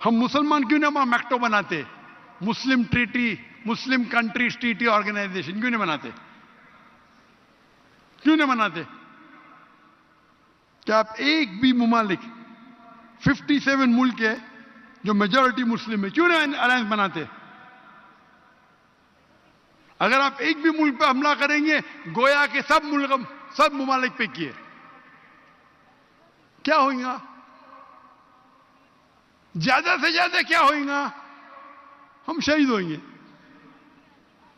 ہم مسلمان کیوں نہیں میکٹو بناتے؟ مسلم ٹریٹی، مسلم کنٹریز ٹریٹی آرگنائزیشن کیوں نہیں بناتے؟ کیوں نہیں بناتے؟ کہ آپ ایک بھی ممالک 57 ملک ہے جو میجورٹی مسلم ہے، کیوں نہیں الائنس بناتے؟ اگر آپ ایک بھی ملک پہ حملہ کریں گے گویا کہ سب ممالک پہ کیے، کیا ہوئیں گا؟ زیادہ سے زیادہ کیا ہوئیں گا؟ ہم شہید ہوئیں گے۔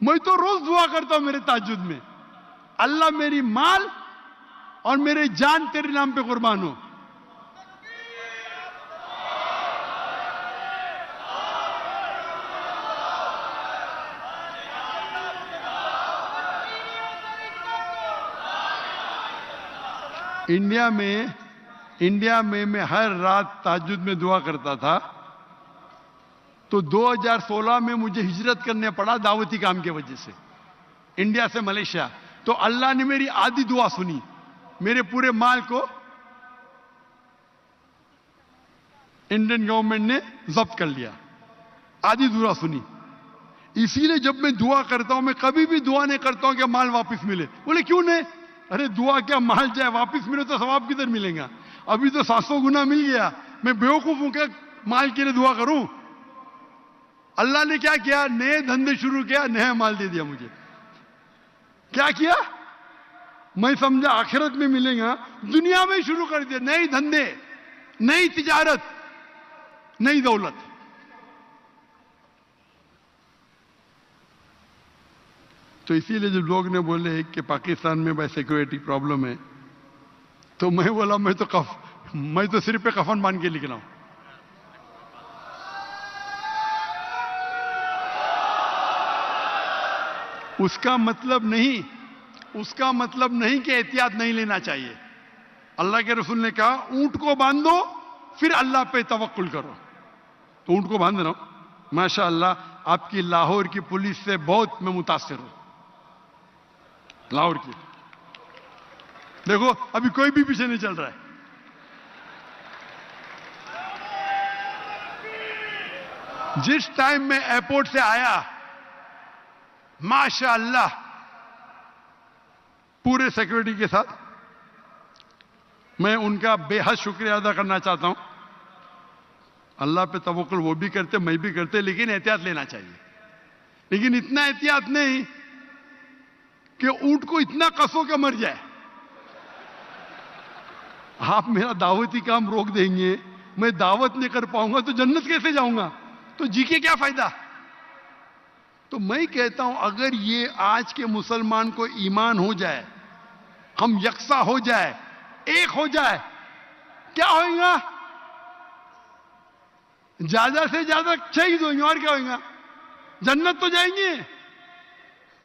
میں تو روز دعا کرتا ہوں میرے تہجد میں، اللہ میری مال اور میرے جان تیرے نام پہ قربان ہو۔ انڈیا میں میں ہر رات تہجد میں دعا کرتا تھا، تو 2016 میں مجھے ہجرت کرنے پڑا دعوتی کام کی وجہ سے، انڈیا سے ملیشیا۔ تو اللہ نے میری آدھی دعا سنی، میرے پورے مال کو انڈین گورنمنٹ نے ضبط کر لیا، آدھی دعا سنی۔ اسی لیے جب میں دعا کرتا ہوں، میں کبھی بھی دعا نہیں کرتا ہوں کہ مال واپس ملے۔ بولے کیوں نہیں؟ ارے دعا کیا مال جائے واپس ملے تو ثواب کدھر ملے گا؟ ابھی تو 700 گنا مل گیا، میں بیوقوف ہوں کہ مال کے لیے دعا کروں؟ اللہ نے کیا کیا؟ نئے دھندے شروع کیا، نیا مال دے دیا مجھے۔ کیا کیا؟ میں سمجھا آخرت میں ملے گا، دنیا میں شروع کر دیا، نئے دھندے، نئی تجارت، نئی دولت۔ تو اسی لیے جب لوگ نے بولے کہ پاکستان میں بھائی سیکورٹی پرابلم ہے، تو میں بولا میں تو صرف پہ کفن باندھ کے نکلا ہوں۔ اس کا مطلب نہیں کہ احتیاط نہیں لینا چاہیے۔ اللہ کے رسول نے کہا اونٹ کو باندھو پھر اللہ پہ توکل کرو، تو اونٹ کو باندھ رہا ہوں۔ ماشاءاللہ آپ کی لاہور کی پولیس سے بہت میں متاثر ہوں، لاہور کی۔ دیکھو ابھی کوئی بھی پیچھے نہیں چل رہا ہے۔ جس ٹائم میں ایئرپورٹ سے آیا، ماشاءاللہ پورے سیکورٹی کے ساتھ، میں ان کا بے حد شکریہ ادا کرنا چاہتا ہوں۔ اللہ پہ توکل وہ بھی کرتے، میں بھی کرتے، لیکن احتیاط لینا چاہیے۔ لیکن اتنا احتیاط نہیں کہ اونٹ کو اتنا کسو کہ مر جائے۔ آپ میرا دعوتی کام روک دیں گے، میں دعوت نہیں کر پاؤں گا تو جنت کیسے جاؤں گا؟ تو جی کے کیا فائدہ؟ تو میں کہتا ہوں اگر یہ آج کے مسلمان کو ایمان ہو جائے، ہم یکساں ہو جائے، ایک ہو جائے، کیا ہوئیں گا؟ زیادہ سے زیادہ شہید ہوئیں گے، اور کیا ہوئیں گا؟ جنت تو جائیں گے۔